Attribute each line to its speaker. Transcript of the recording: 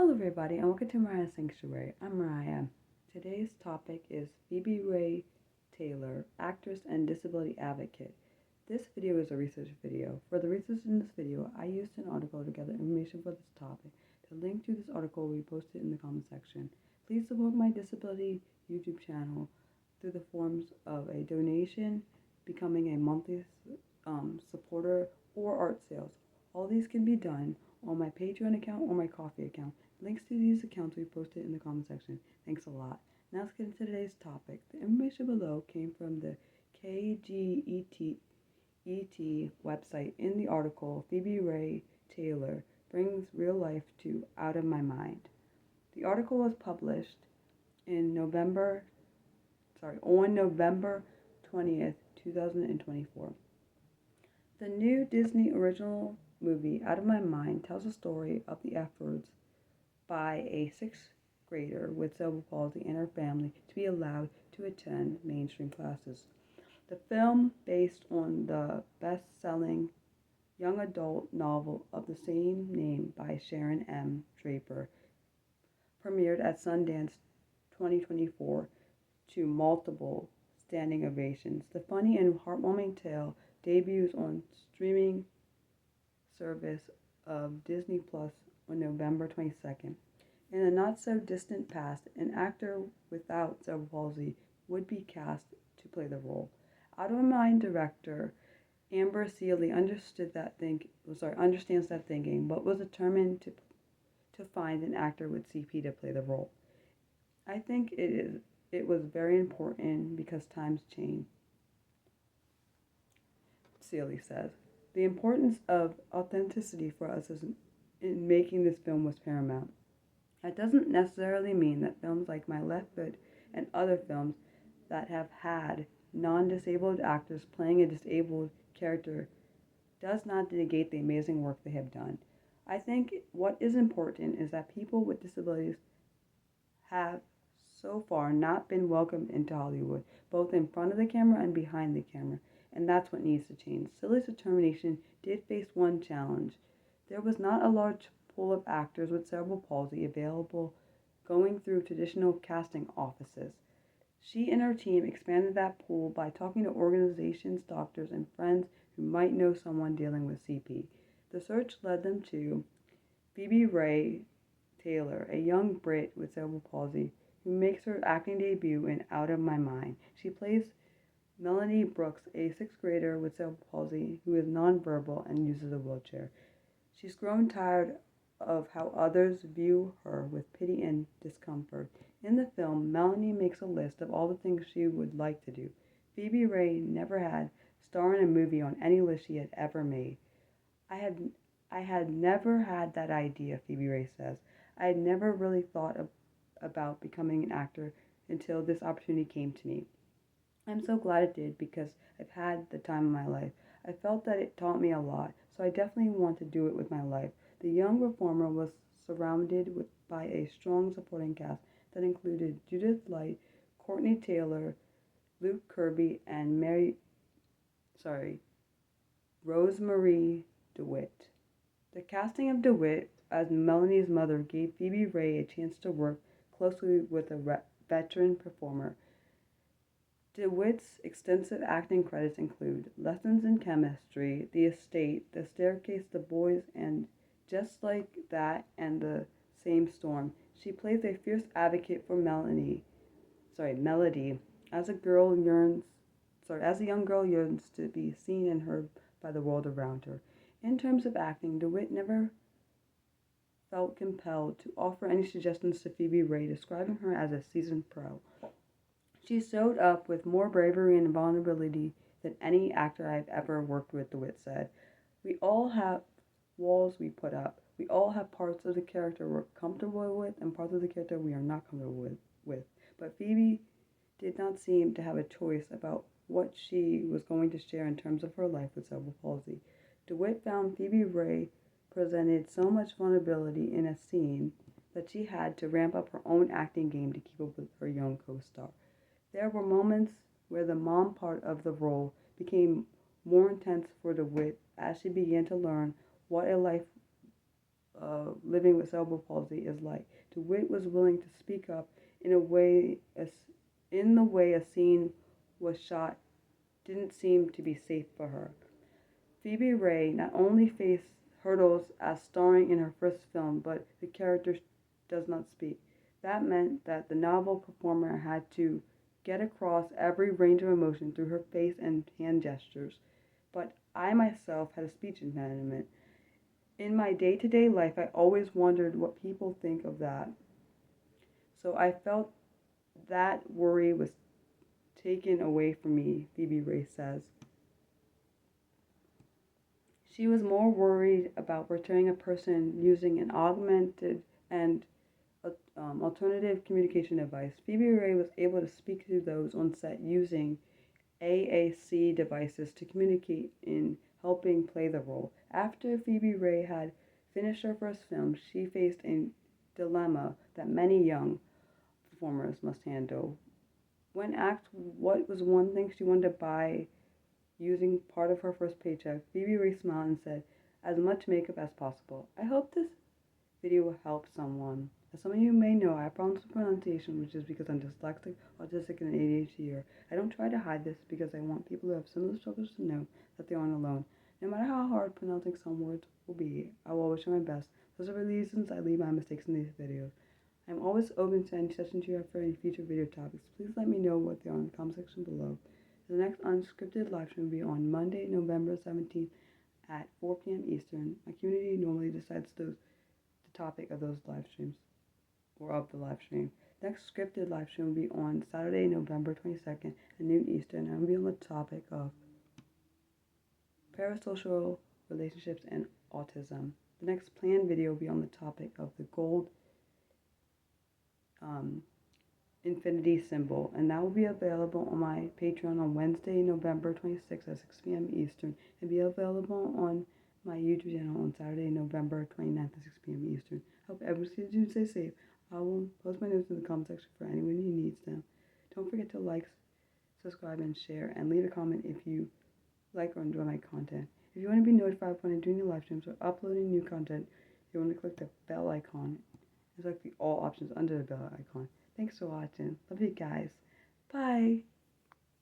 Speaker 1: Hello, everybody, and welcome to Mariah's Sanctuary. I'm Mariah. Today's topic is Phoebe-Rae Taylor, actress and disability advocate. This video is a research video. For the research in this video, I used an article to gather information for this topic. The link to this article will be posted in the comment section. Please support my disability YouTube channel through the forms of a donation, becoming a monthly supporter, or art sales. All these can be done on my Patreon account or my Ko-fi account. Links to these accounts will be posted in the comment section. Thanks a lot. Now let's get into today's topic. The information below came from the KGET website. In the article, Phoebe-Rae Taylor brings real life to Out of My Mind. The article was published on November 20th, 2024. The new Disney original movie, Out of My Mind, tells the story of the efforts by a sixth grader with cerebral palsy and her family to be allowed to attend mainstream classes. The film, based on the best-selling young adult novel of the same name by Sharon M. Draper, premiered at Sundance 2024 to multiple standing ovations. The funny and heartwarming tale debuts on streaming service of Disney Plus on November 22nd. In the not-so-distant past, an actor without cerebral palsy would be cast to play the role. Out of My Mind director Amber Sealey understands that thinking, but was determined to find an actor with CP to play the role. I think it was very important because times change, Sealey says. The importance of authenticity for us in making this film was paramount. That doesn't necessarily mean that films like My Left Foot and other films that have had non-disabled actors playing a disabled character does not negate the amazing work they have done. I think what is important is that people with disabilities have so far not been welcomed into Hollywood, both in front of the camera and behind the camera. And that's what needs to change. Sealey's determination did face one challenge. There was not a large pool of actors with cerebral palsy available going through traditional casting offices. She and her team expanded that pool by talking to organizations, doctors, and friends who might know someone dealing with CP. The search led them to Phoebe-Rae Taylor, a young Brit with cerebral palsy who makes her acting debut in Out of My Mind. She plays Melanie Brooks, a sixth grader with cerebral palsy who is nonverbal and uses a wheelchair. She's grown tired of how others view her with pity and discomfort. In the film, Melanie makes a list of all the things she would like to do. Phoebe-Rae never had star in a movie on any list she had ever made. I had never had that idea, Phoebe-Rae says. I had never really thought about becoming an actor until this opportunity came to me. I'm so glad it did because I've had the time of my life. I felt that it taught me a lot, so I definitely want to do it with my life. The young performer was surrounded by a strong supporting cast that included Judith Light, Courtney Taylor, Luke Kirby, and Rosemarie DeWitt. The casting of DeWitt as Melanie's mother gave Phoebe-Rae a chance to work closely with a veteran performer. DeWitt's extensive acting credits include Lessons in Chemistry, The Estate, The Staircase, The Boys, and Just Like That and The Same Storm. She plays a fierce advocate for Melody, as a young girl yearns to be seen and heard by the world around her. In terms of acting, DeWitt never felt compelled to offer any suggestions to Phoebe-Rae, describing her as a seasoned pro. She showed up with more bravery and vulnerability than any actor I've ever worked with, DeWitt said. We all have walls we put up. We all have parts of the character we're comfortable with and parts of the character we are not comfortable with. But Phoebe did not seem to have a choice about what she was going to share in terms of her life with cerebral palsy. DeWitt found Phoebe-Rae presented so much vulnerability in a scene that she had to ramp up her own acting game to keep up with her young co-star. There were moments where the mom part of the role became more intense for DeWitt as she began to learn what a life living with cerebral palsy is like. DeWitt was willing to speak up in a way as in the way a scene was shot didn't seem to be safe for her. Phoebe-Rae not only faced hurdles as starring in her first film, but the character does not speak. That meant that the novel performer had to get across every range of emotion through her face and hand gestures. But I myself had a speech impediment. In my day-to-day life, I always wondered what people think of that. So I felt that worry was taken away from me, Phoebe-Rae says. She was more worried about portraying a person using an augmented and alternative communication device. Phoebe-Rae was able to speak to those on set using AAC devices to communicate in helping play the role. After Phoebe-Rae had finished her first film, she faced a dilemma that many young performers must handle. When asked what was one thing she wanted to buy using part of her first paycheck, Phoebe-Rae smiled and said, "As much makeup as possible." I hope this video will help someone. As some of you may know, I have problems with pronunciation, which is because I'm dyslexic, autistic, and an ADHD. I don't try to hide this because I want people who have similar struggles to know that they aren't alone. No matter how hard pronouncing some words will be, I will always try my best. Those are the reasons I leave my mistakes in these videos. I'm always open to any suggestions you have for any future video topics. Please let me know what they are in the comment section below. The next unscripted live stream will be on Monday, November 17th at 4 p.m. Eastern. My community normally decides the topic of those live streams, or of the live stream. Next scripted live stream will be on Saturday, November 22nd at noon Eastern, and will be on the topic of parasocial relationships and autism. The next planned video will be on the topic of the gold infinity symbol, and that will be available on my Patreon on Wednesday, November 26th at 6 p.m. Eastern, and be available on my YouTube channel on Saturday, November 29th at 6 p.m. Eastern. Hope everyone's going to stay safe. I will post my notes in the comment section for anyone who needs them. Don't forget to like, subscribe, and share, and leave a comment if you like or enjoy my content. If you want to be notified when I'm doing new live streams or uploading new content, you want to click the bell icon. It's like the all options under the bell icon. Thanks for watching. Love you guys. Bye.